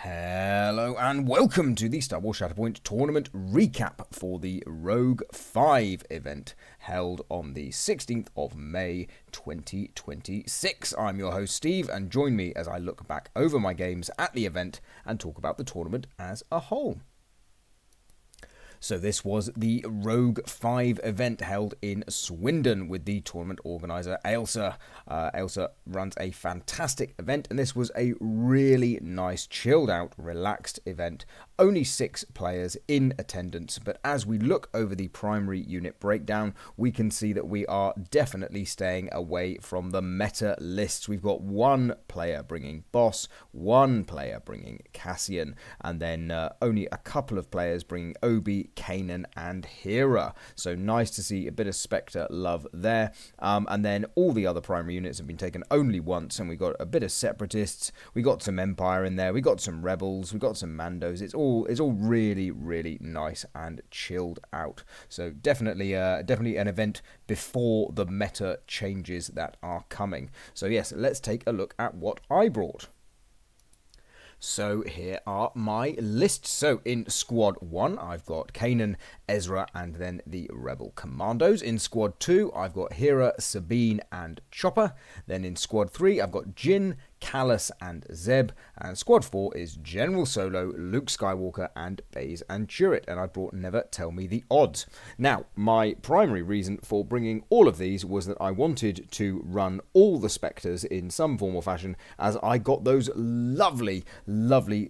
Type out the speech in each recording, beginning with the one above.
Hello and welcome to the Star Wars Shatterpoint tournament recap for the Rogue 5 event held on the 16th of May 2026. I'm your host Steve, and join me as I look back over my games at the event and talk about the tournament as a whole. So this was the Rogue 5 event held in Swindon with the tournament organiser Ailsa. Ailsa runs a fantastic event, and this was a really nice, chilled out, relaxed event. Only 6 players in attendance, but as we look over the primary unit breakdown, we can see that we are definitely staying away from the meta lists. We've got 1 player bringing Boss, 1 player bringing Cassian, and then only a couple of players bringing Obi, Kanan and Hera. So nice to see a bit of Spectre love there. And then all the other primary units have been taken only once, and we got a bit of Separatists, we got some Empire in there, we got some Rebels, we got some Mandos. It's all really nice and chilled out. So definitely an event before the meta changes that are coming. So yes, let's take a look at what I brought. So here are my lists. So in Squad 1, I've got Kanan, Ezra, and then the Rebel Commandos. In Squad 2, I've got Hera, Sabine, and Chopper. Then in Squad 3, I've got Jyn, Kallus, and Zeb. And Squad 4 is General Solo, Luke Skywalker, and Baze and Chirrut. And I brought Never Tell Me the Odds. Now, my primary reason for bringing all of these was that I wanted to run all the Spectres in some form or fashion, as I got those lovely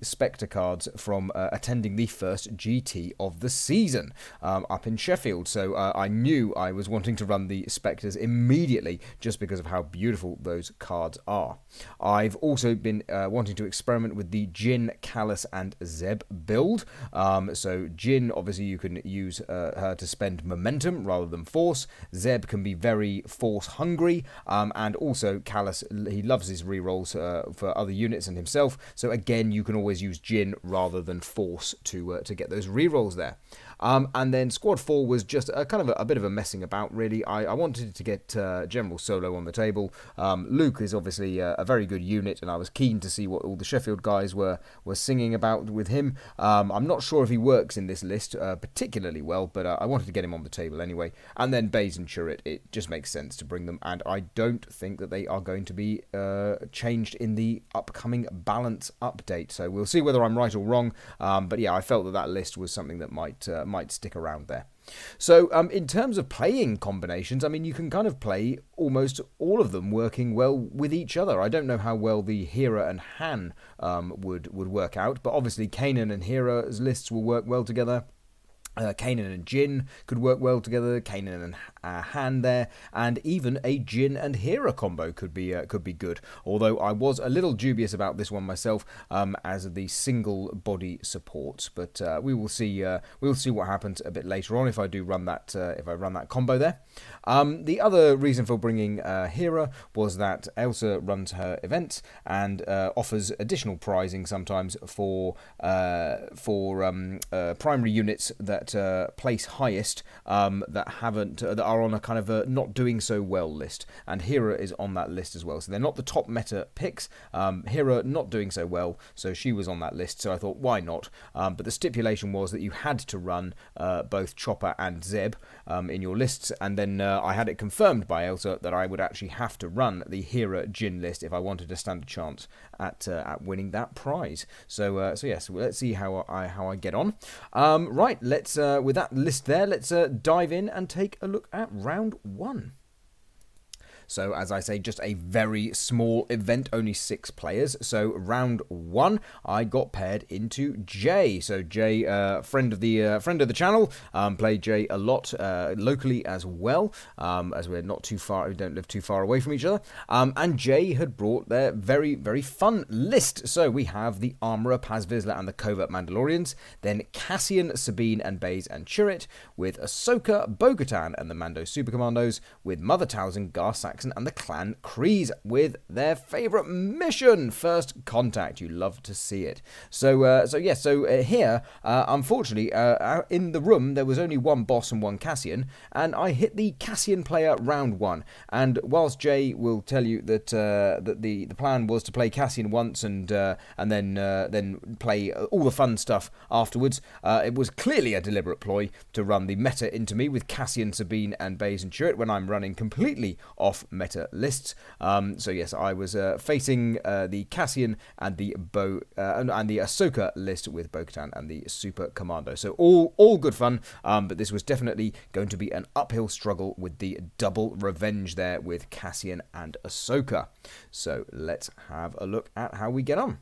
Spectre cards from attending the first GT of the season up in Sheffield. So I knew I was wanting to run the Spectres immediately just because of how beautiful those cards are. I've also been wanting to experiment with the Jyn, Kallus and Zeb build. So Jyn, obviously you can use her to spend momentum rather than force. Zeb can be very force hungry, and also Kallus, he loves his rerolls for other units and himself. So again, you can always use Jyn rather than force to get those rerolls there. And then Squad 4 was just a bit of a messing about, really. I wanted to get General Solo on the table. Luke is obviously a very good unit, and I was keen to see what all the Sheffield guys were singing about with him. I'm not sure if he works in this list particularly well, but I wanted to get him on the table anyway. And then Baze and Chirrut, it just makes sense to bring them, and I don't think that they are going to be changed in the upcoming balance update. So we'll see whether I'm right or wrong. But yeah, I felt that list was something that might stick around there. So in terms of playing combinations, I mean, you can kind of play almost all of them working well with each other. I don't know how well the Hera and Han would work out, but obviously Kanan and Hera's lists will work well together. Kanan and Jyn could work well together. Kanan and Han there, and even a Jyn and Hera combo could be good. Although I was a little dubious about this one myself, as the single body supports. But we will see. We'll see what happens a bit later on if I do run that. If I run that combo there. The other reason for bringing Hera was that Ailsa runs her events and offers additional prizing sometimes for primary units that place highest that are on a kind of a not doing so well list, and Hera is on that list as well. So they're not the top meta picks. Hera not doing so well, so she was on that list. So I thought, why not? But the stipulation was that you had to run both Chopper and Zeb in your lists, and then I had it confirmed by Ailsa that I would actually have to run the Hera Jyn list if I wanted to stand a chance at winning that prize. So yes, let's see how I get on. Right, let's with that list there, let's dive in and take a look at round 1. So, as I say, just a very small event, only 6 players. So, round 1, I got paired into Jay. So, Jay, friend of the channel, played Jay a lot locally as well, as we don't live too far away from each other. And Jay had brought their very, very fun list. So, we have the Armourer, Paz Vizsla, and the Covert Mandalorians. Then Cassian, Sabine, and Baze and Chirrut, with Ahsoka, Bo-Katan, and the Mando Super Commandos, with Mother Tausen, Gar Saxon, Saxon and the Clan Kreese with their favourite mission, First Contact. You love to see it. So here, unfortunately, in the room there was only one boss and one Cassian, and I hit the Cassian player round one. And whilst Jay will tell you that the plan was to play Cassian once and then play all the fun stuff afterwards, it was clearly a deliberate ploy to run the meta into me with Cassian, Sabine, and Baze and Chirrut when I'm running completely off meta lists. So yes, I was facing the Cassian and the and the Ahsoka list with Bo-Katan and the Super Commando. So all good fun, but this was definitely going to be an uphill struggle with the double revenge there with Cassian and Ahsoka. So let's have a look at how we get on.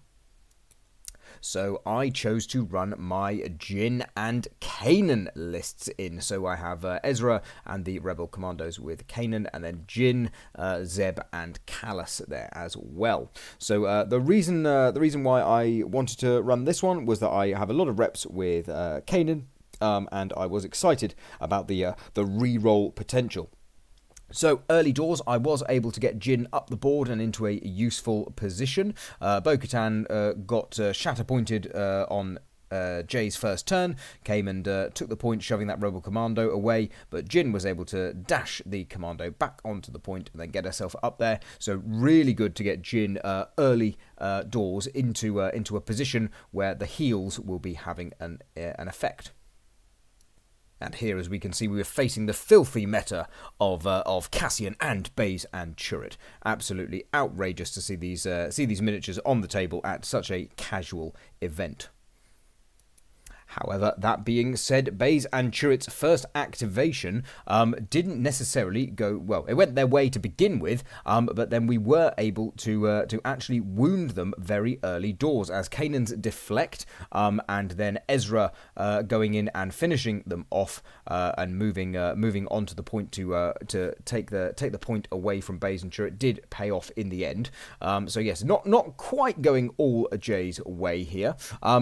So I chose to run my Jyn and Kanan lists in. So I have Ezra and the Rebel Commandos with Kanan, and then Jyn, Zeb, and Kallus there as well. So the reason why I wanted to run this one was that I have a lot of reps with Kanan, and I was excited about the reroll potential. So early doors, I was able to get Jyn up the board and into a useful position. Bo-Katan got Shatterpointed on Jay's first turn, came and took the point, shoving that Rebel Commando away, but Jyn was able to dash the Commando back onto the point and then get herself up there. So really good to get Jyn early doors into a position where the heals will be having an effect. And here, as we can see, we were facing the filthy meta of Cassian and Baze and Chirrut. Absolutely outrageous to see these miniatures on the table at such a casual event. However, that being said, Baze and Chirrut's first activation didn't necessarily go well. It went their way to begin with, but then we were able to actually wound them very early doors as Kanan's deflect, and then Ezra going in and finishing them off and moving onto the point to take the point away from Baze and Chirrut did pay off in the end. So yes, not quite going all Jay's way here.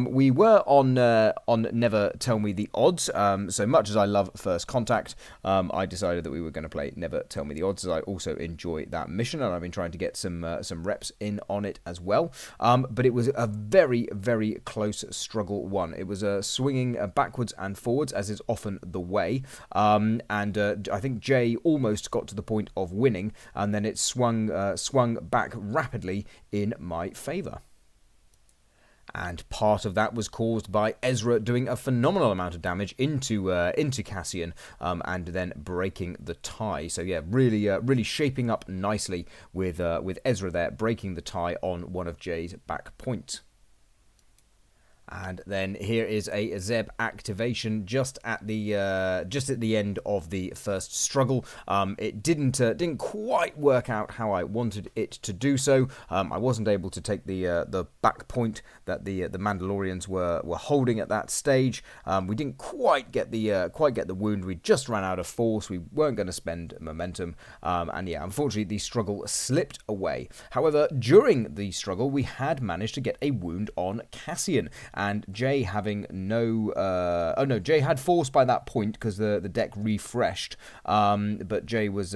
We were on Never Tell Me the Odds. So much as I love First Contact, I decided that we were going to play Never Tell Me the Odds, as I also enjoy that mission, and I've been trying to get some reps in on it as well. But it was a very, very close struggle one. It was swinging backwards and forwards, as is often the way. And I think Jay almost got to the point of winning, and then it swung back rapidly in my favour. And part of that was caused by Ezra doing a phenomenal amount of damage into Cassian, and then breaking the tie. So yeah, really shaping up nicely with Ezra there breaking the tie on one of Jay's back points. And then here is a Zeb activation just at the end of the first struggle. It didn't quite work out how I wanted it to do so. I wasn't able to take the back point that the Mandalorians were holding at that stage. We didn't quite get the wound. We just ran out of force. We weren't going to spend momentum, and yeah, unfortunately the struggle slipped away. However, during the struggle we had managed to get a wound on Cassian. And Jay having Jay had force by that point because the deck refreshed. But Jay was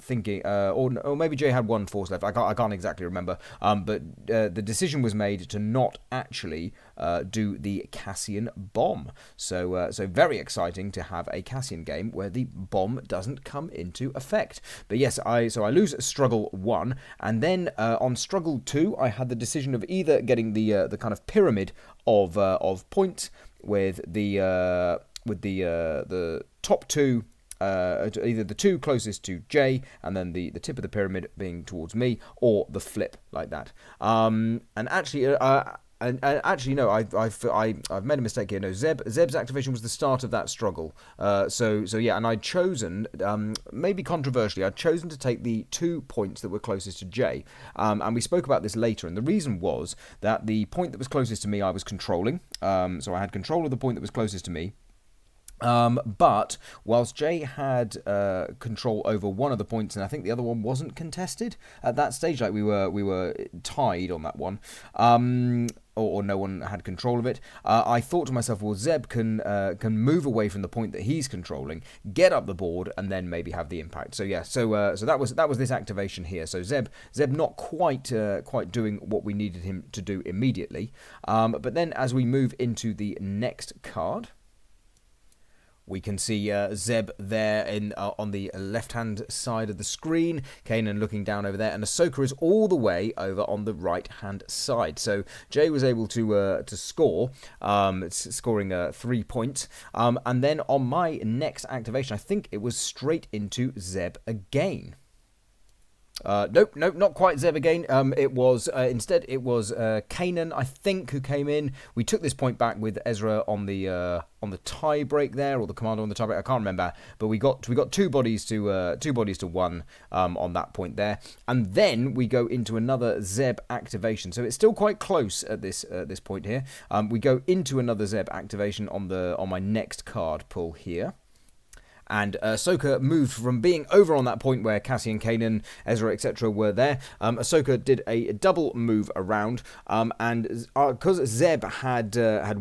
thinking, or maybe Jay had one force left. I can't exactly remember. But the decision was made to not actually do the Cassian bomb. So very exciting to have a Cassian game where the bomb doesn't come into effect. But yes, I lose struggle 1, and then on struggle 2, I had the decision of either getting the kind of pyramid of points with the top two. Either the two closest to Jay and then the tip of the pyramid being towards me, or the flip like that. And actually, no, I've made a mistake here. No, Zeb's activation was the start of that struggle. So yeah, and I'd chosen, maybe controversially, I'd chosen to take the 2 points that were closest to Jay. And we spoke about this later, and the reason was that the point that was closest to me I was controlling. So I had control of the point that was closest to me. But whilst Jay had control over one of the points, and I think the other one wasn't contested at that stage, like we were tied on that one, or no one had control of it. I thought to myself, well, Zeb can move away from the point that he's controlling, get up the board, and then maybe have the impact. So yeah, so that was this activation here. So Zeb not quite doing what we needed him to do immediately. But then as we move into the next card, we can see Zeb there on the left-hand side of the screen, Kanan looking down over there, and Ahsoka is all the way over on the right-hand side. So Jay was able to score, scoring 3 points, and then on my next activation, I think it was straight into Zeb again. Nope, not quite Zeb again. Instead it was Kanan, I think, who came in. We took this point back with Ezra on the tie break there, or the commander on the tie break. I can't remember, but we got two bodies to one on that point there, and then we go into another Zeb activation. So it's still quite close at this point here. We go into another Zeb activation on my next card pull here. And Ahsoka moved from being over on that point where Cassian, Kanan, Ezra, etc. were there. Ahsoka did a double move around, and because Zeb had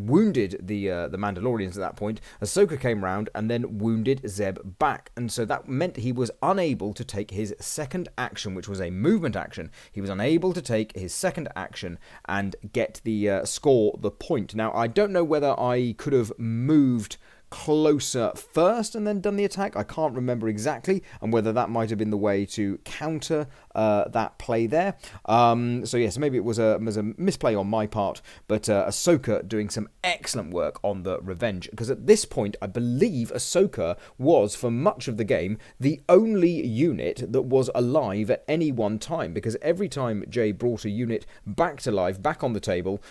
wounded the Mandalorians at that point, Ahsoka came round and then wounded Zeb back, and so that meant he was unable to take his second action, which was a movement action. He was unable to take his second action and get the score the point. Now I don't know whether I could have moved closer first and then done the attack. I can't remember exactly, and whether that might have been the way to counter that play there. So yes, maybe it was a misplay on my part, but Ahsoka doing some excellent work on the revenge, because at this point I believe Ahsoka was, for much of the game, the only unit that was alive at any one time, because every time Jay brought a unit back to life, back on the table,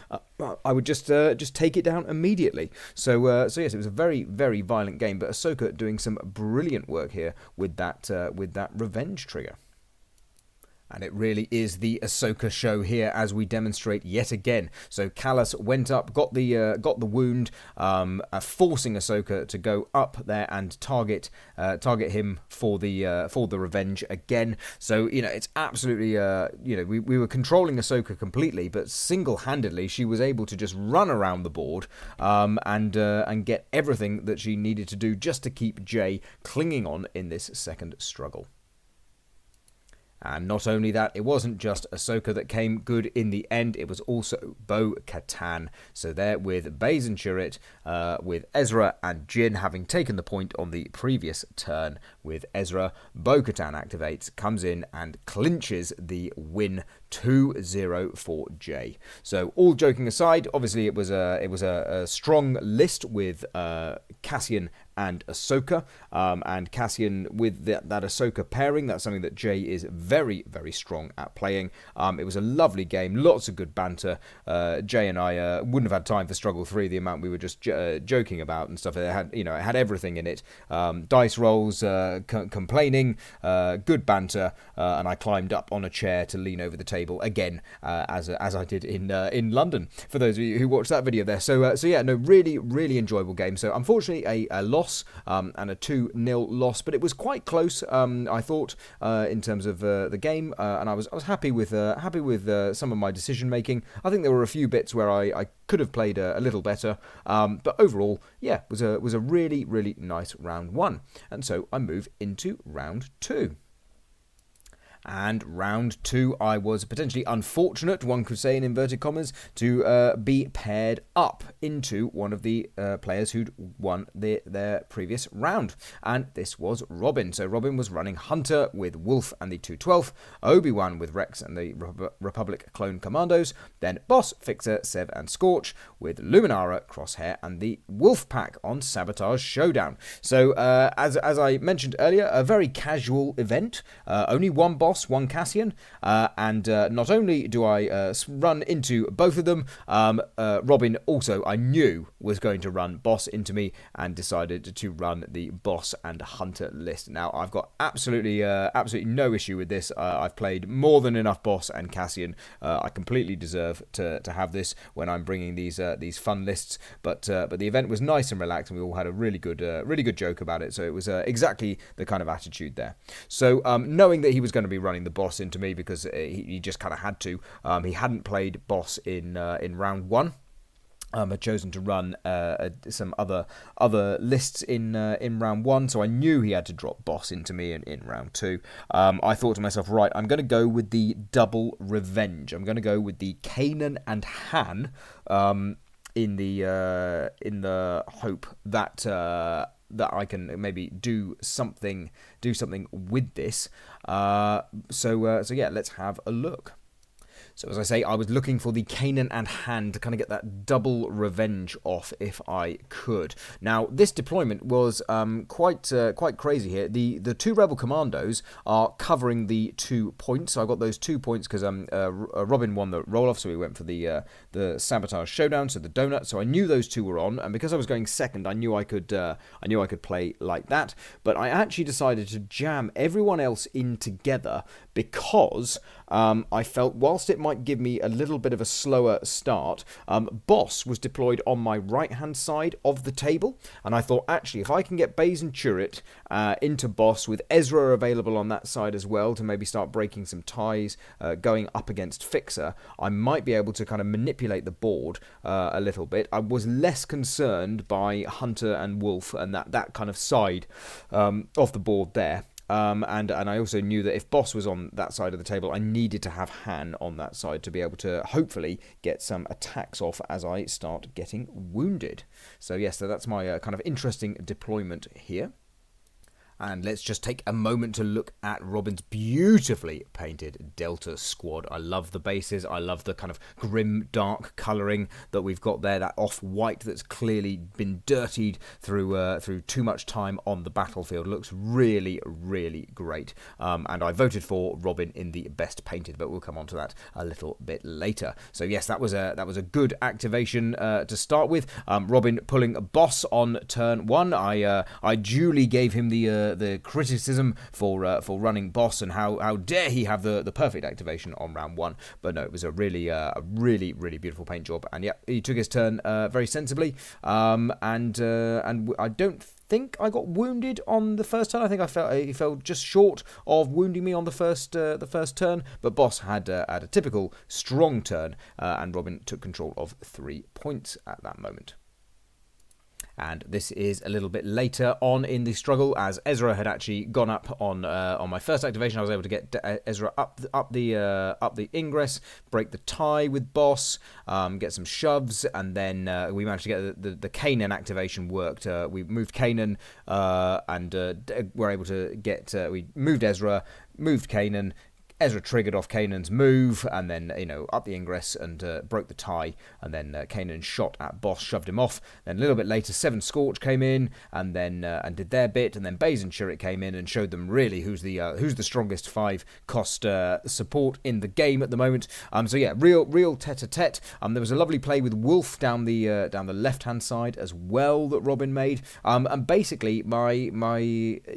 I would just take it down immediately. So yes, it was a very, very violent game, but Ahsoka doing some brilliant work here with that revenge trigger. And it really is the Ahsoka show here as we demonstrate yet again. So Kallus went up, got the wound, forcing Ahsoka to go up there and target him for the revenge again. So it's absolutely we were controlling Ahsoka completely, but single-handedly she was able to just run around the board and get everything that she needed to do just to keep Jay clinging on in this second struggle. And not only that, it wasn't just Ahsoka that came good in the end, it was also Bo-Katan. So there with Baze and Chirrut, with Ezra and Jyn having taken the point on the previous turn with Ezra, Bo-Katan activates, comes in and clinches the win 2-0 for Jay. So all joking aside, obviously it was a strong list with Cassian and Ahsoka, and Cassian with that Ahsoka pairing. That's something that Jay is very, very strong at playing. It was a lovely game, lots of good banter. Jay and I wouldn't have had time for Struggle 3, the amount we were just joking about and stuff. It had everything in it. Dice rolls, complaining, good banter, and I climbed up on a chair to lean over the table again, as I did in London, for those of you who watched that video there. So yeah, no, really, really enjoyable game. So unfortunately a loss, and a 2-0 loss, but it was quite close, I thought, in terms of the game, and I was happy with some of my decision making. I think there were a few bits where I could have played a little better, but overall, yeah, was a really, really nice round one. And so I move into round two. And round two, I was potentially unfortunate, one could say in inverted commas, to be paired up into one of the players who'd won their previous round. And this was Robin. So Robin was running Hunter with Wolf and the 212th, Obi-Wan with Rex and the Republic Clone Commandos, then Boss, Fixer, Sev and Scorch with Luminara, Crosshair and the Wolf Pack on Sabotage Showdown. So as I mentioned earlier, a very casual event, only one boss boss, one Cassian, and not only do I run into both of them, Robin also I knew was going to run boss into me and decided to run the boss and hunter list. Now I've got absolutely no issue with this. I've played more than enough boss and Cassian. I completely deserve to have this when I'm bringing these fun lists. But the event was nice and relaxed, and we all had a really good joke about it. So it was exactly the kind of attitude there. So knowing that he was going to be running the boss into me because he just kind of had to. He hadn't played boss in round one. Had chosen to run some other lists in round one, so I knew he had to drop boss into me in round two. I thought to myself, right, I'm going to go with the double revenge. I'm going to go with the Kanan and Han in the hope that I can maybe do something with this. So yeah, let's have a look. So as I say, I was looking for the Kanan and Han to kind of get that double revenge off if I could. Now, this deployment was quite crazy here. The two Rebel Commandos are covering the 2 points. So I got those 2 points because Robin won the roll-off, so we went for the Sabotage Showdown, so the donut. So I knew those two were on, and because I was going second, I knew I could play like that. But I actually decided to jam everyone else in together because I felt whilst it might give me a little bit of a slower start, Boss was deployed on my right-hand side of the table, and I thought, actually, if I can get Baze and Turret into Boss with Ezra available on that side as well to maybe start breaking some ties, going up against Fixer, I might be able to kind of manipulate the board a little bit. I was less concerned by Hunter and Wolf and that kind of side of the board there. And I also knew that if Boss was on that side of the table, I needed to have Han on that side to be able to hopefully get some attacks off as I start getting wounded. So yes, so that's my kind of interesting deployment here. And let's just take a moment to look at Robin's beautifully painted Delta squad. I love the bases. I love the kind of grim, dark colouring that we've got there. That off-white that's clearly been dirtied through too much time on the battlefield. Looks really, really great. And I voted for Robin in the best painted, but we'll come on to that a little bit later. So yes, that was a good activation to start with. Robin pulling a boss on turn one. I duly gave him the criticism for running boss and how dare he have the perfect activation on round one. But no, it was a really beautiful paint job, and yeah, he took his turn very sensibly. And I don't think I got wounded on the first turn. I think he fell just short of wounding me on the first turn. But Boss had a typical strong turn, and Robin took control of 3 points at that moment. And this is a little bit later on in the struggle, as Ezra had actually gone up on my first activation. I was able to get Ezra up the ingress, break the tie with Boss, get some shoves, and then we managed to get the Kanan activation worked. We moved Kanan, and were able to get. We moved Ezra, moved Kanan. Ezra triggered off Kanan's move, and then, up the ingress and broke the tie, and then Kanan shot at Boss, shoved him off. Then a little bit later, 7 Scorch came in, and then and did their bit, and then Baze and Chirrut came in and showed them really who's the strongest 5 cost support in the game at the moment. So yeah, real tete-a-tete. There was a lovely play with Wolf down the left-hand side as well that Robin made, and basically my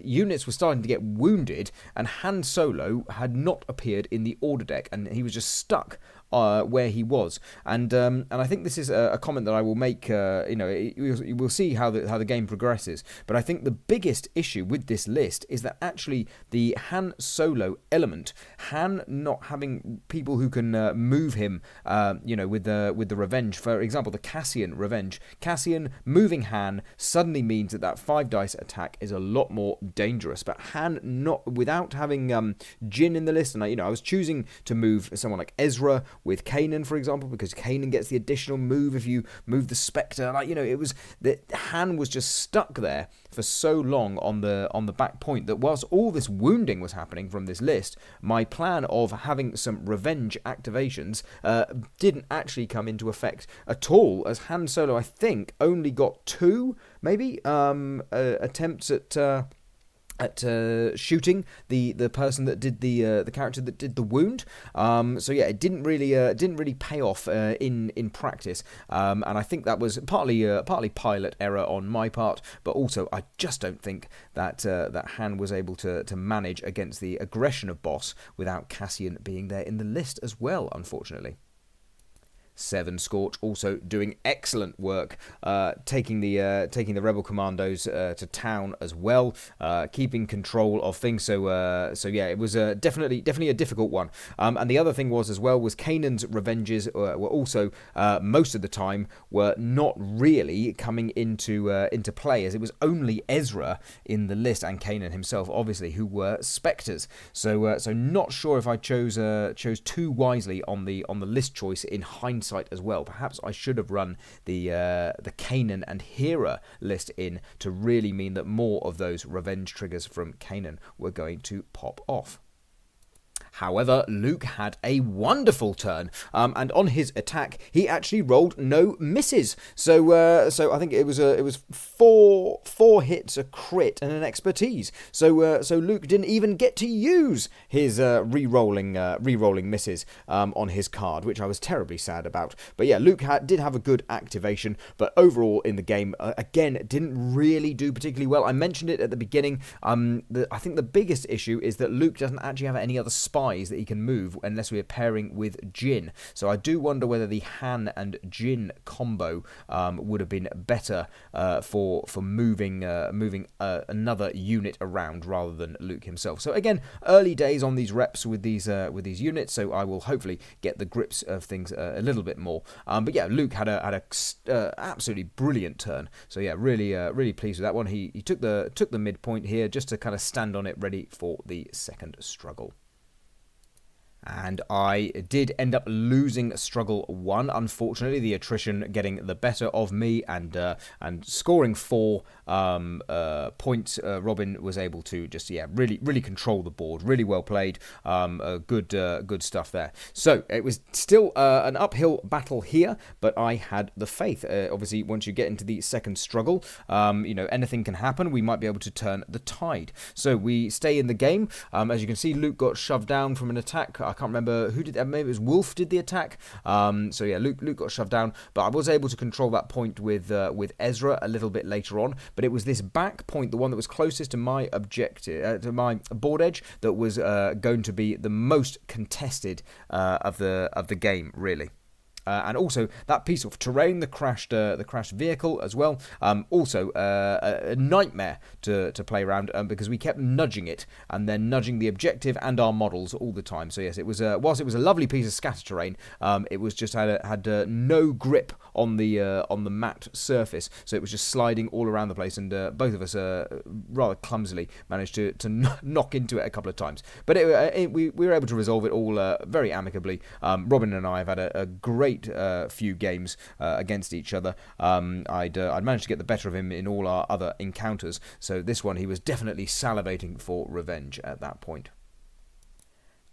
units were starting to get wounded, and Han Solo had not appeared in the order deck, and he was just stuck where he was, and I think this is a comment that I will make. We'll see how the game progresses, but I think the biggest issue with this list is that actually the Han Solo element, Han not having people who can move him, with the revenge. For example, the Cassian revenge. Cassian moving Han suddenly means that 5 dice attack is a lot more dangerous. But Han not without having Jin in the list, and I was choosing to move someone like Ezra with Kanan, for example, because Kanan gets the additional move if you move the Spectre. It was that Han was just stuck there for so long on the back point that whilst all this wounding was happening from this list, my plan of having some revenge activations didn't actually come into effect at all, as Han Solo, I think, only got 2 maybe attempts at shooting the person that did the character that did the wound. So yeah, it didn't really pay off in practice, and I think that was partly pilot error on my part, but also I just don't think that that Han was able to manage against the aggression of Boss without Cassian being there in the list as well, unfortunately. Seven Scorch also doing excellent work, taking the rebel commandos to town as well, keeping control of things. So yeah, it was definitely a difficult one. And the other thing was as well was Kanan's revenges were also most of the time were not really coming into play, as it was only Ezra in the list and Kanan himself, obviously, who were specters. So not sure if I chose too wisely on the list choice in hindsight as well. Perhaps I should have run the Kanan and Hera list in to really mean that more of those revenge triggers from Kanan were going to pop off. However, Luke had a wonderful turn, and on his attack, he actually rolled no misses. So I think it was four hits, a crit, and an expertise. So Luke didn't even get to use his re-rolling misses on his card, which I was terribly sad about. But yeah, Luke did have a good activation, but overall in the game, again, didn't really do particularly well. I mentioned it at the beginning. I think the biggest issue is that Luke doesn't actually have any other spies that he can move unless we are pairing with Jin. So I do wonder whether the Han and Jin combo would have been better for moving another unit around rather than Luke himself. So again, early days on these reps with these units, so I will hopefully get the grips of things a little bit more. But yeah, Luke had a absolutely brilliant turn. So yeah, really pleased with that one. He took the midpoint here just to kind of stand on it, ready for the second struggle. And I did end up losing struggle 1, unfortunately, the attrition getting the better of me and scoring 4 points. Robin was able to just really control the board, really well played, good stuff there. So it was still an uphill battle here, but I had the faith. Obviously, once you get into the second struggle, anything can happen. We might be able to turn the tide. So we stay in the game. As you can see, Luke got shoved down from an attack. I can't remember who did that. Maybe it was Wolf did the attack. So yeah, Luke got shoved down, but I was able to control that point with Ezra a little bit later on. But it was this back point, the one that was closest to my objective, to my board edge, that was going to be the most contested of the game, really. And also that piece of terrain, the crashed vehicle as well. Also a nightmare to play around because we kept nudging it and then nudging the objective and our models all the time. So yes, it was whilst it was a lovely piece of scatter terrain, it was just had no grip on the matte surface. So it was just sliding all around the place, and both of us rather clumsily managed to knock into it a couple of times. But we were able to resolve it all very amicably. Robin and I have had a great few games against each other. I'd managed to get the better of him in all our other encounters, so this one he was definitely salivating for revenge at that point.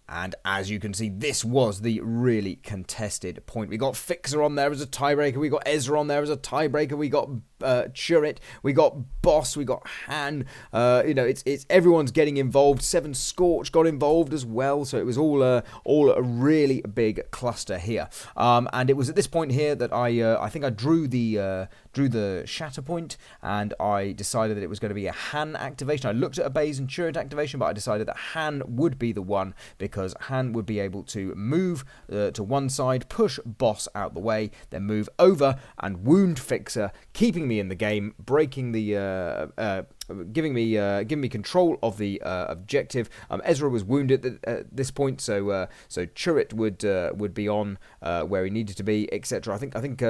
And as you can see, this was the really contested point. We got Fixer on there as a tiebreaker. We got Ezra on there as a tiebreaker. We got Chirrut. We got Boss. We got Han. It's everyone's getting involved. Seven Scorch got involved as well. So it was all a really big cluster here. And it was at this point here that I think I drew the Shatterpoint, and I decided that it was going to be a Han activation. I looked at a Baze and Chirrut activation, but I decided that Han would be the one, because Han would be able to move to one side, push Boss out the way, then move over and wound Fixer, keeping me in the game, breaking the giving me control of the objective. Ezra was wounded at this point, so Chirrut would be on where he needed to be, etc. I think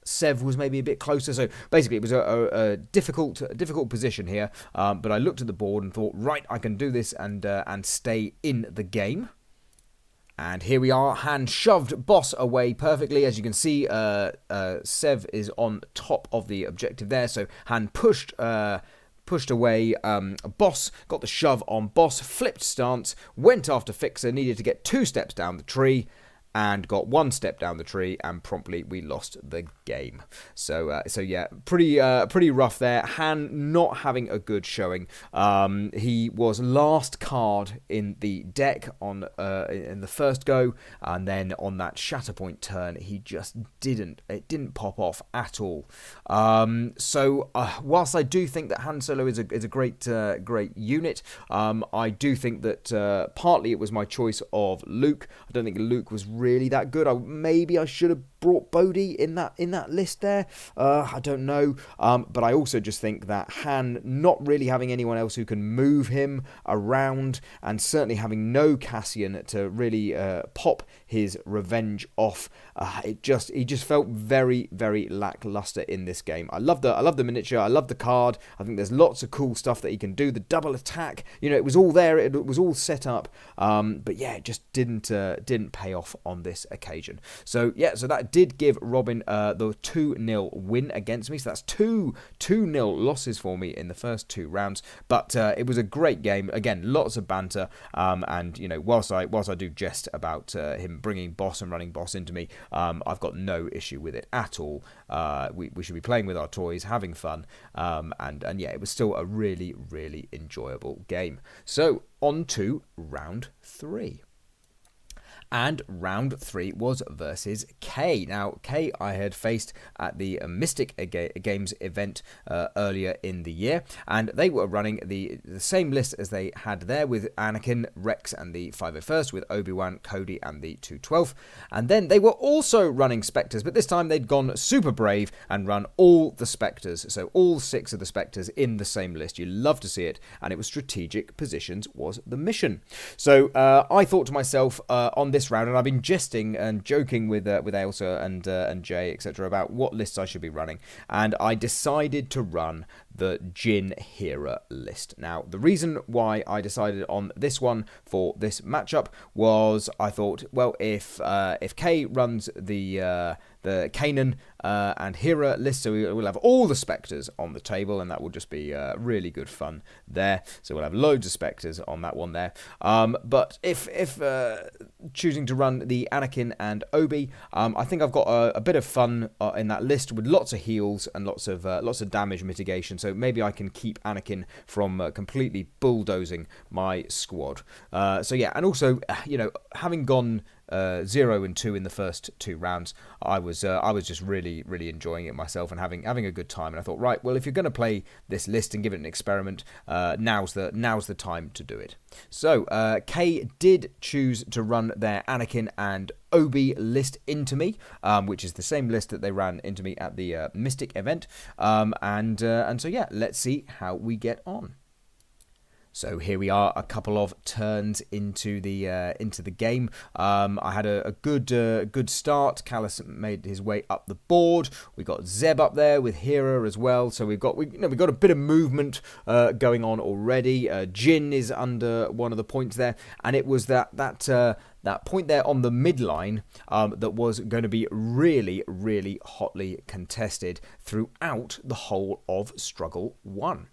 Sev was maybe a bit closer, so basically it was a difficult position here, but I looked at the board and thought, right, I can do this and stay in the game. And here we are. Han shoved Boss away perfectly. As you can see, Sev is on top of the objective there, so Han pushed away Boss, got the shove on Boss, flipped stance, went after Fixer, needed to get 2 steps down the tree, and got one step down the tree, and promptly we lost the game. So yeah, pretty rough there. Han not having a good showing. He was last card in the deck on in the first go, and then on that Shatterpoint turn, he just didn't pop off at all. So whilst I do think that Han Solo is a great unit, I do think that partly it was my choice of Luke. I don't think Luke was really that good. Maybe I should have brought Bodhi in that list there. I don't know, but I also just think that Han not really having anyone else who can move him around, and certainly having no Cassian to really pop his revenge off, he just felt very, very lackluster in this game. I love the miniature. I love the card. I think there's lots of cool stuff that he can do. The double attack, it was all there. It was all set up. But yeah, it just didn't pay off on this occasion. So yeah, so that did give Robin the 2-0 win against me. So that's 2-0 losses for me in the first 2 rounds. But it was a great game. Again, lots of banter. And whilst I do jest about him bringing boss and running boss into me, I've got no issue with it at all. We should be playing with our toys, having fun, and yeah, it was still a really, really enjoyable game. So on to round 3. And round 3 was versus K. Now, K I had faced at the Mystic Games event earlier in the year, and they were running the same list as they had there, with Anakin, Rex, and the 501st, with Obi-Wan, Cody, and the 212th. And then they were also running Spectres, but this time they'd gone super brave and run all the Spectres, so all 6 of the Spectres in the same list. You love to see it, and it was strategic positions was the mission. So I thought to myself on this round, and I've been jesting and joking with Ailsa and Jay, etc., about what lists I should be running, and I decided to run the Jin Hera list. Now, the reason why I decided on this one for this matchup was I thought, well, if Kay runs the Kanan and Hera list, so we'll have all the Spectres on the table, and that will just be really good fun there. So we'll have loads of Spectres on that one there. But if choosing to run the Anakin and Obi, I think I've got a bit of fun in that list with lots of heals and lots of damage mitigation. So maybe I can keep Anakin from completely bulldozing my squad. So yeah, and also having gone 0 and 2 in the first 2 rounds, I was just really, really enjoying it myself and having a good time. And I thought, right, well, if you're going to play this list and give it an experiment, now's the time to do it. So Kay did choose to run their Anakin and Obi list into me, which is the same list that they ran into me at the Mystic event. And so yeah, let's see how we get on. So here we are, a couple of turns into the game. I had a good start. Callus made his way up the board. We got Zeb up there with Hera as well. So we've got a bit of movement going on already. Jin is under one of the points there, and it was that point there on the midline that was going to be really, really hotly contested throughout the whole of Struggle 1.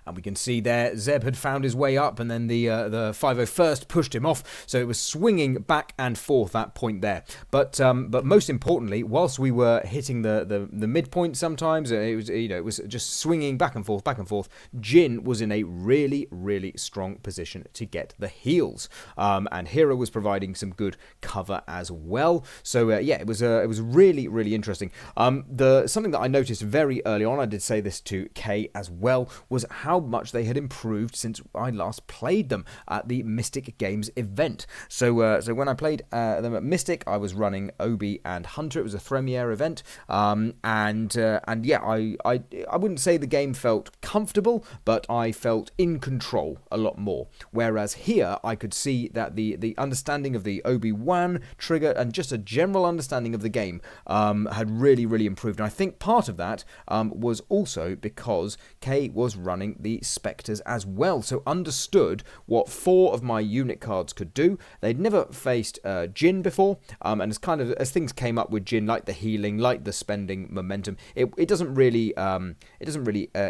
And we can see there, Zeb had found his way up, and then the 501st pushed him off. So it was swinging back and forth, that point there. But most importantly, whilst we were hitting the midpoint sometimes, it was just swinging back and forth. Jin was in a really, really strong position to get the heals, and Hera was providing some good cover as well. So yeah, it was really, really interesting. Something that I noticed very early on, I did say this to Kay as well, was how much they had improved since I last played them at the Mystic Games event. So when I played them at Mystic, I was running Obi and Hunter. It was a Thremiere event, and yeah, I wouldn't say the game felt comfortable, but I felt in control a lot more. Whereas here, I could see that the understanding of the Obi-Wan trigger and just a general understanding of the game had really, really improved. And I think part of that was also because Kay was running the Spectres as well, so understood what 4 of my unit cards could do. They'd never faced Jin before, and as things came up with Jin, like the healing, like the spending momentum, it doesn't really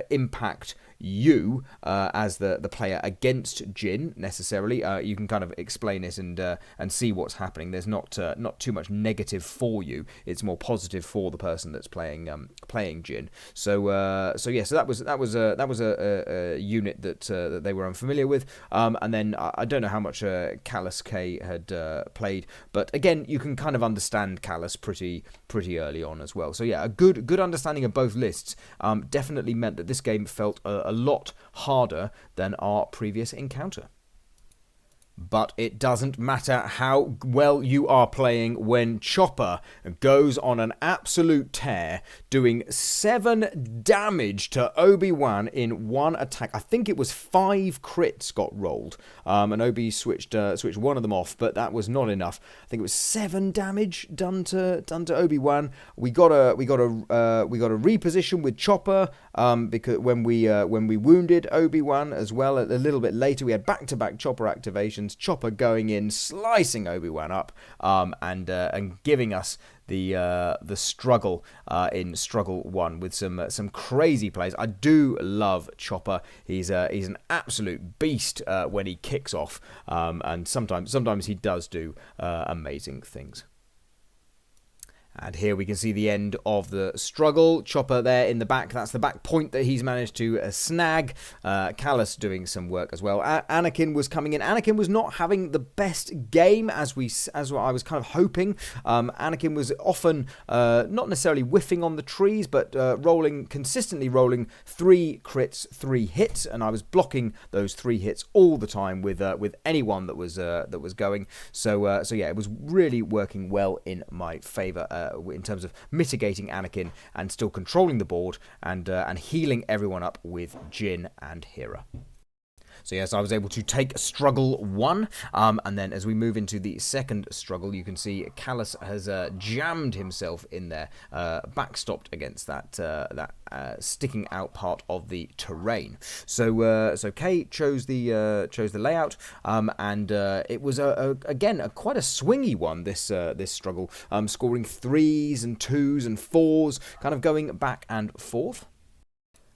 impact you as the player against Jin necessarily. You can kind of explain it and see what's happening. There's not too much negative for you. It's more positive for the person that's playing Jin. So that was a unit that they were unfamiliar with. And then I don't know how much Callus K had played, but again, you can kind of understand Callus pretty early on as well. So yeah, a good understanding of both lists definitely meant that this game felt a lot harder than our previous encounter. But it doesn't matter how well you are playing when Chopper goes on an absolute tear, doing 7 damage to Obi-Wan in one attack. I think it was 5 crits got rolled, and Obi switched one of them off, but that was not enough. I think it was 7 damage done to Obi-Wan. We got a reposition with Chopper because when we wounded Obi-Wan as well a little bit later, we had back-to-back Chopper activations. Chopper going in, slicing Obi-Wan up, and giving us the struggle in Struggle 1 with some crazy plays. I do love Chopper. He's an absolute beast when he kicks off, and sometimes he does do amazing things. And here we can see the end of the struggle. Chopper there in the back. That's the back point that he's managed to snag. Callus doing some work as well. Anakin was coming in. Anakin was not having the best game as I was kind of hoping. Anakin was often not necessarily whiffing on the trees, but consistently rolling 3 crits, 3 hits, and I was blocking those 3 hits all the time with anyone that was going. So yeah, it was really working well in my favor. In terms of mitigating Anakin and still controlling the board and healing everyone up with Jin and Hera. So yes, I was able to take Struggle 1, and then as we move into the second struggle, you can see Callus has jammed himself in there, backstopped against that sticking out part of the terrain. So Kay chose the layout, and it was again quite a swingy one. This struggle, scoring 3s and 2s and 4s, kind of going back and forth.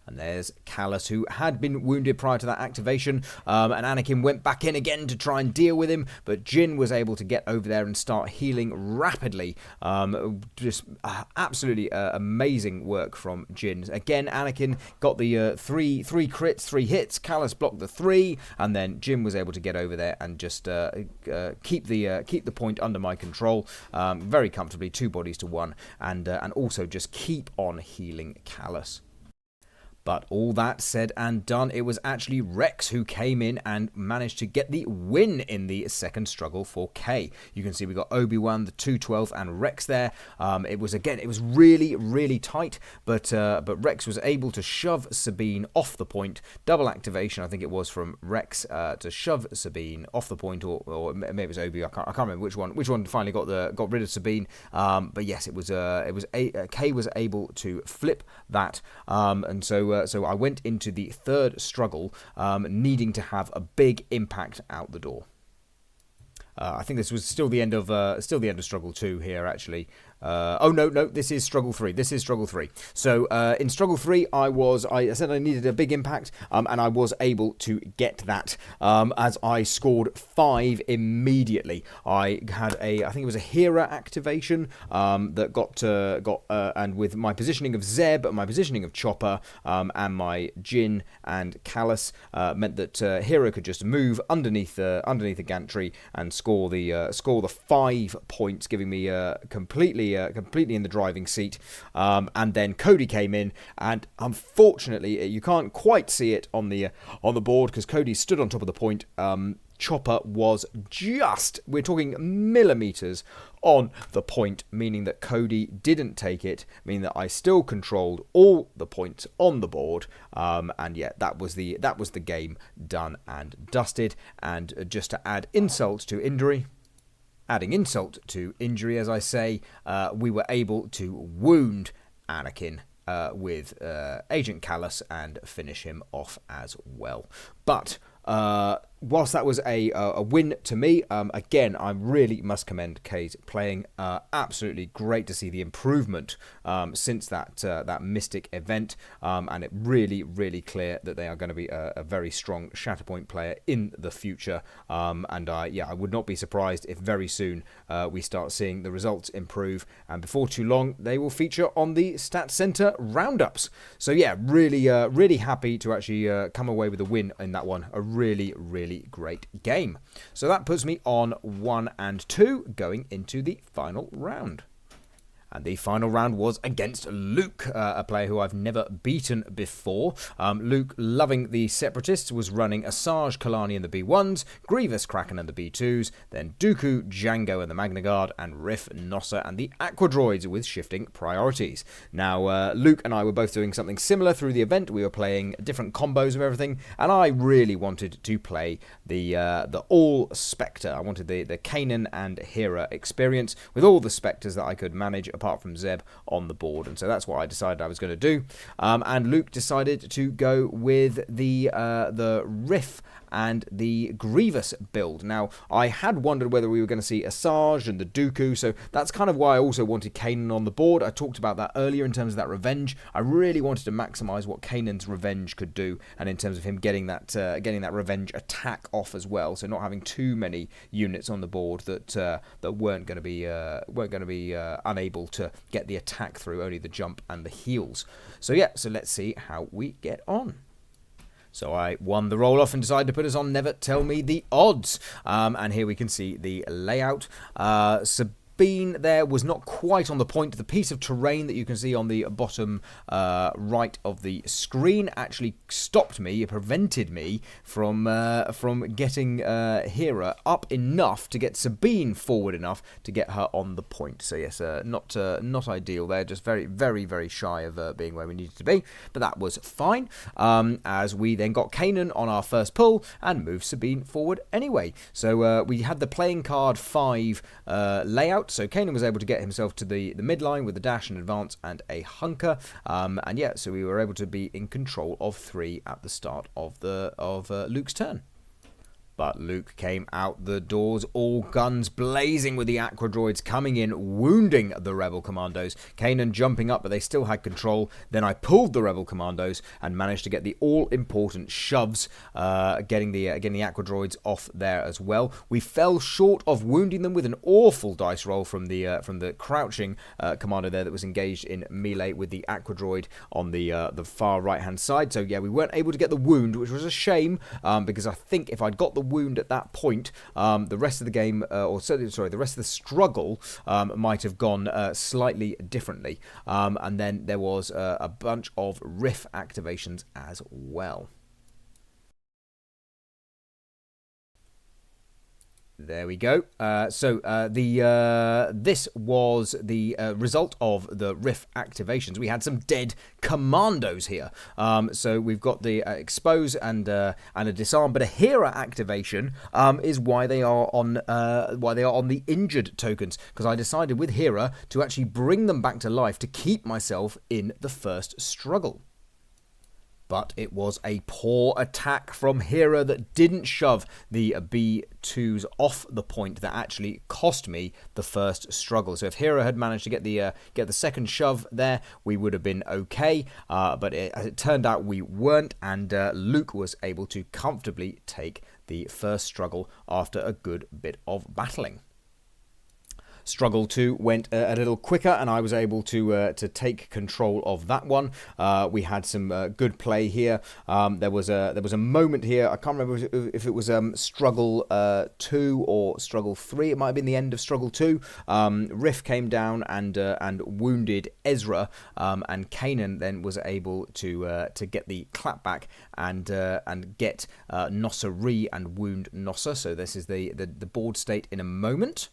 And there's Callus, who had been wounded prior to that activation, and Anakin went back in again to try and deal with him, but Jin was able to get over there and start healing rapidly. Just absolutely amazing work from Jin. Again, Anakin got the 3 crits, 3 hits. Callus blocked the 3, and then Jin was able to get over there and just keep the point under my control very comfortably, 2 bodies to 1, and also just keep on healing Callus. But all that said and done, it was actually Rex who came in and managed to get the win in the second struggle for K. You can see we got Obi-Wan, the 212th, and Rex there. It was really, really tight, but Rex was able to shove Sabine off the point. Double activation, I think it was from Rex to shove Sabine off the point, or maybe it was Obi. I can't remember which one finally got rid of Sabine. But yes, K was able to flip that, and so I went into the third struggle needing to have a big impact out the door. I think this was still the end of struggle 2 here, actually. Oh no, this is struggle 3. So in struggle 3, I said I needed a big impact, and I was able to get that as I scored 5 immediately. I had I think it was a Hera activation that got and with my positioning of Zeb, my positioning of Chopper, and my Jin and Callus meant that Hera could just move underneath the gantry and score the 5 points, giving me completely in the driving seat. And then Cody came in, and unfortunately you can't quite see it on the board because Cody stood on top of the point. Chopper was we're talking millimeters on the point, meaning that Cody didn't take it, meaning that I still controlled all the points on the board, and yeah, that was the game done and dusted. And just to add insult to injury, as I say, we were able to wound Anakin with Agent Callus and finish him off as well. But whilst that was a win to me, again, I really must commend Kay's playing. Absolutely great to see the improvement since that Mystic event, and it really clear that they are going to be a very strong Shatterpoint player in the future. And I would not be surprised if very soon we start seeing the results improve, and before too long they will feature on the Stats Center roundups. So yeah, really happy to actually come away with a win in that one. A really great game. So that puts me on 1 and 2 going into the final round. And the final round was against Luke, a player who I've never beaten before. Luke, loving the Separatists, was running Asajj, Kalani and the B1s, Grievous, Kraken and the B2s, then Dooku, Django and the Magna Guard, and Riff, Nossa and the Aquadroids with shifting priorities. Now, Luke and I were both doing something similar through the event. We were playing different combos of everything, and I really wanted to play the all Spectre. I wanted the Kanan and Hera experience with all the Spectres that I could manage apart from Zeb on the board, and so that's what I decided I was going to do. And Luke decided to go with the Riff and the Grievous build. Now, I had wondered whether we were going to see Asajj and the Dooku, so that's kind of why I also wanted Kanan on the board. I talked about that earlier in terms of that revenge. I really wanted to maximize what Kanan's revenge could do, and in terms of him getting that revenge attack off as well, so not having too many units on the board that weren't going to be unable to get the attack through, only the jump and the heals. So yeah, so let's see how we get on. So I won the roll-off and decided to put us on Never Tell Me the Odds. And here we can see the layout. Sabine there was not quite on the point. The piece of terrain that you can see on the bottom right of the screen actually stopped me, it prevented me from getting Hera up enough to get Sabine forward enough to get her on the point. So yes, not ideal there, just very shy of being where we needed to be, but that was fine, as we then got Kanan on our first pull and moved Sabine forward anyway. So we had the playing card 5 layout. So Kanan was able to get himself to the midline with the dash and advance and a hunker, and yeah, so we were able to be in control of 3 at the start of Luke's turn. But Luke came out the doors, all guns blazing, with the Aquadroids coming in, wounding the Rebel Commandos. Kanan jumping up, but they still had control. Then I pulled the Rebel Commandos and managed to get the all-important shoves, getting the Aquadroids off there as well. We fell short of wounding them with an awful dice roll from the crouching commander there that was engaged in melee with the Aquadroid on the far right-hand side. So yeah, we weren't able to get the wound, which was a shame, because I think if I'd got the wound at that point, the rest of the game, the rest of the struggle might have gone slightly differently. And then there was a bunch of Riff activations as well. There we go. This was the result of the Riff activations. We had some dead commandos here. So we've got the expose and a disarm, but a Hera activation is why they are on the injured tokens, because I decided with Hera to actually bring them back to life to keep myself in the first struggle. But it was a poor attack from Hera that didn't shove the B2s off the point that actually cost me the first struggle. So if Hera had managed to get the second shove there, we would have been okay. But as it turned out, we weren't, and Luke was able to comfortably take the first struggle after a good bit of battling. Struggle 2 went a little quicker, and I was able to take control of that one. We had some good play here. There was a moment here. I can't remember if it was struggle 2 or struggle 3. It might have been the end of struggle 2. Riff came down and wounded Ezra, and Kanan then was able to get the clapback and get Nossa Ree and wound Nossa. So this is the board state in a moment.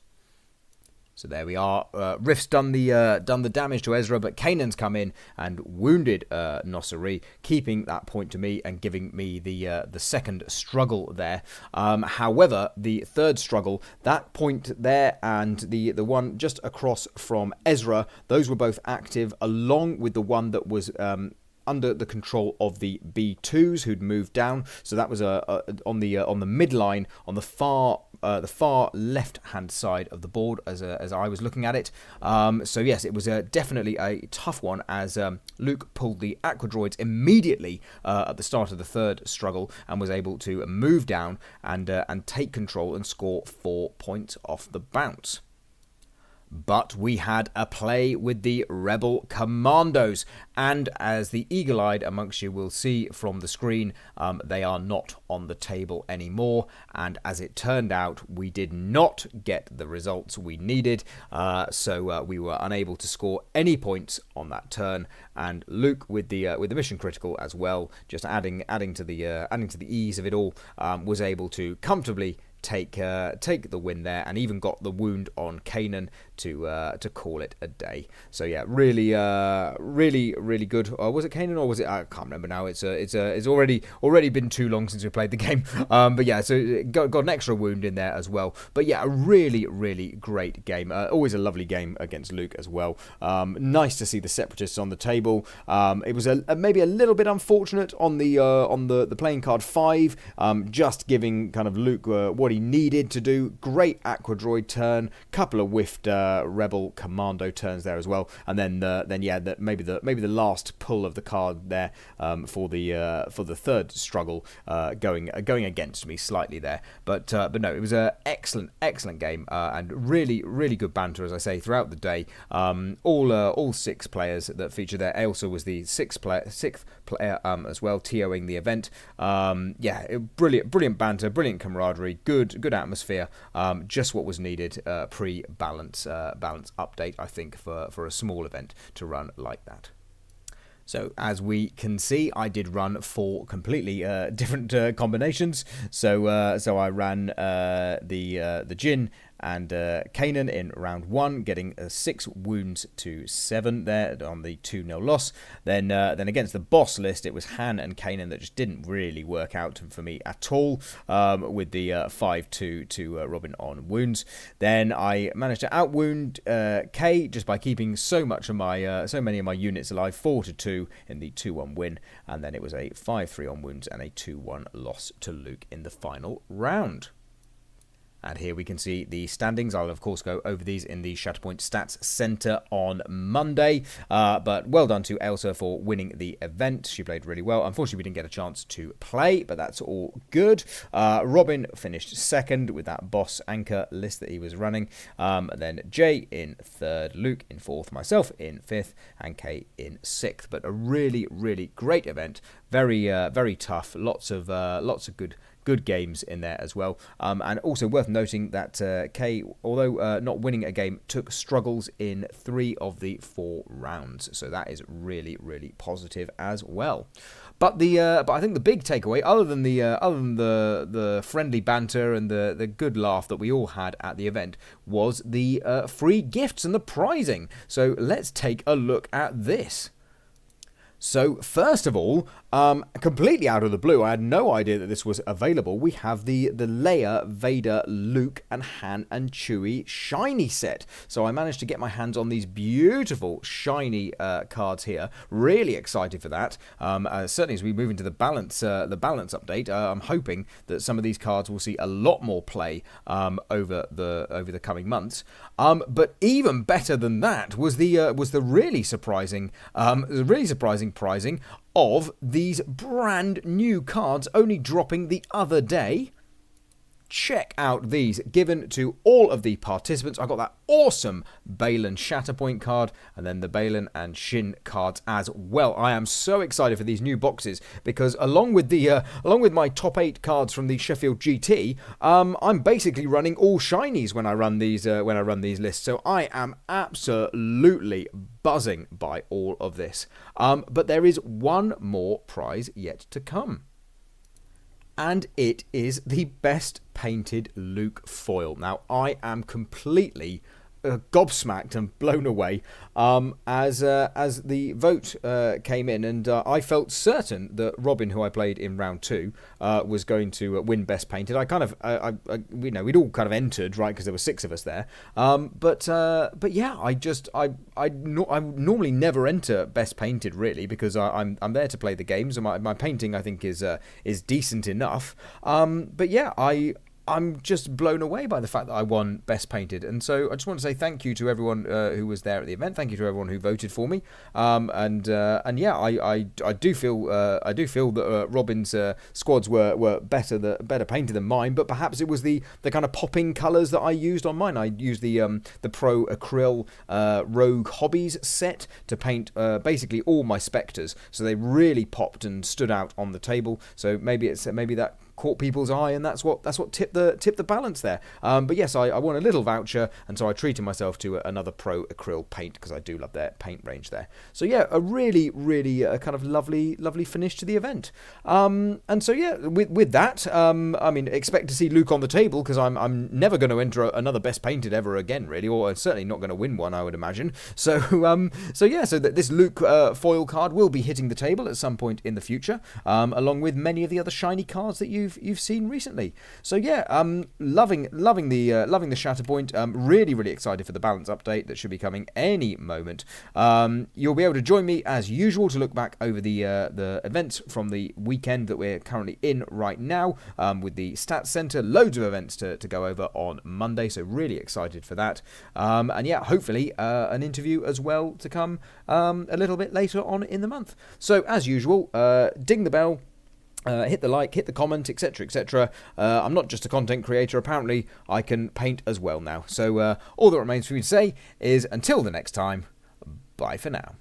So there we are. Riff's done the damage to Ezra, but Kanan's come in and wounded Nossa Ree, keeping that point to me and giving me the second struggle there. However, the third struggle, that point there and the one just across from Ezra, those were both active, along with the one that was under the control of the B2s who'd moved down. So that was on the midline on the far left hand side of the board as I was looking at it. So yes, it was definitely a tough one as Luke pulled the Aqua Droids immediately at the start of the third struggle and was able to move down and take control and score 4 points off the bounce. But we had a play with the Rebel Commandos, and as the eagle-eyed amongst you will see from the screen, they are not on the table anymore, and as it turned out, we did not get the results we needed, so we were unable to score any points on that turn, and Luke with the mission critical as well, just adding to the ease of it all, was able to comfortably take the win there, and even got the wound on Kanan to call it a day. So yeah, really good. Was it Kanan or was it? I can't remember now. It's already been too long since we played the game. But yeah, so got an extra wound in there as well. But yeah, a really great game. Always a lovely game against Luke as well. Nice to see the Separatists on the table. It was maybe a little bit unfortunate on the playing card 5, just giving kind of Luke what he needed to do. Great Aqua Droid turn, couple of whiffed Rebel Commando turns there as well, and then maybe the last pull of the card there for the third struggle going against me slightly there, but no, it was an excellent game, and really good banter, as I say, throughout the day. All 6 players that featured there. Ailsa was the sixth player as well, TOing the event. Brilliant banter, brilliant camaraderie, good atmosphere, just what was needed pre-balance update, I think, for a small event to run like that. So as we can see, I did run 4 completely different combinations. So I ran the Jin and Kanan in round 1, getting 6 wounds to 7 there on the 2-0 loss. Then against the boss list, it was Han and Kanan that just didn't really work out for me at all, with the 5-2 to Robin on wounds. Then I managed to outwound Kay just by keeping so many of my units alive, 4-2 in the 2-1 win, and then it was a 5-3 on wounds and a 2-1 loss to Luke in the final round. And here we can see the standings. I'll, of course, go over these in the Shatterpoint Stats Center on Monday. But well done to Ailsa for winning the event. She played really well. Unfortunately, we didn't get a chance to play, but that's all good. Robin finished second with that boss anchor list that he was running. Then Jay in third, Luke in fourth, myself in fifth, and Kay in sixth. But a really great event. Very tough. Lots of good games in there as well, and also worth noting that Kay, although not winning a game, took struggles in 3 of the 4 rounds, so that is really positive as well. But I think the big takeaway, other than the friendly banter and the good laugh that we all had at the event, was the free gifts and the prizing. So let's take a look at this. So first of all, completely out of the blue, I had no idea that this was available. We have the Leia, Vader, Luke, and Han and Chewie shiny set. So I managed to get my hands on these beautiful shiny cards here. Really excited for that. Certainly as we move into the balance update, I'm hoping that some of these cards will see a lot more play over the coming months. But even better than that was the really surprising prizing of these brand new cards only dropping the other day. Check out these, given to all of the participants. I got that awesome Baylan Shatterpoint card, and then the Baylan and Shin cards as well. I am so excited for these new boxes because along with my top 8 cards from the Sheffield GT, I'm basically running all shinies when I run these lists. So I am absolutely buzzing by all of this. But there is one more prize yet to come. And it is the best painted Luke foil. Now, I am completely gobsmacked and blown away as the vote came in, and I felt certain that Robin, who I played in round 2, was going to win Best Painted. I kind of, we'd all kind of entered, right, because there were 6 of us there. But yeah, I normally never enter Best Painted, really, because I'm there to play the games, and my painting, I think, is decent enough. But yeah, I'm just blown away by the fact that I won Best Painted, and so I just want to say thank you to everyone who was there at the event. Thank you to everyone who voted for me, and yeah, I do feel that Robin's squads were better painted than mine, but perhaps it was the kind of popping colours that I used on mine. I used the Pro Acryl Rogue Hobbies set to paint basically all my spectres, so they really popped and stood out on the table. So maybe that caught people's eye, and that's what tipped the balance there. But yes, I won a little voucher, and so I treated myself to another Pro Acryl paint, because I do love their paint range there. So yeah, a really kind of lovely finish to the event. And so yeah, with that, I mean, expect to see Luke on the table, because I'm never going to enter another Best Painted ever again, really, or certainly not going to win one, I would imagine. So yeah, so that this Luke foil card will be hitting the table at some point in the future, along with many of the other shiny cards that you've seen recently. So yeah, loving the Shatterpoint. Really excited for the balance update that should be coming any moment. You'll be able to join me as usual to look back over the events from the weekend that we're currently in right now, with the Stats Centre. Loads of events to go over on Monday, so really excited for that. And yeah, hopefully an interview as well to come a little bit later on in the month. So as usual, ding the bell, hit the like, hit the comment, etc, etc. I'm not just a content creator, apparently I can paint as well now. So all that remains for me to say is, until the next time, bye for now.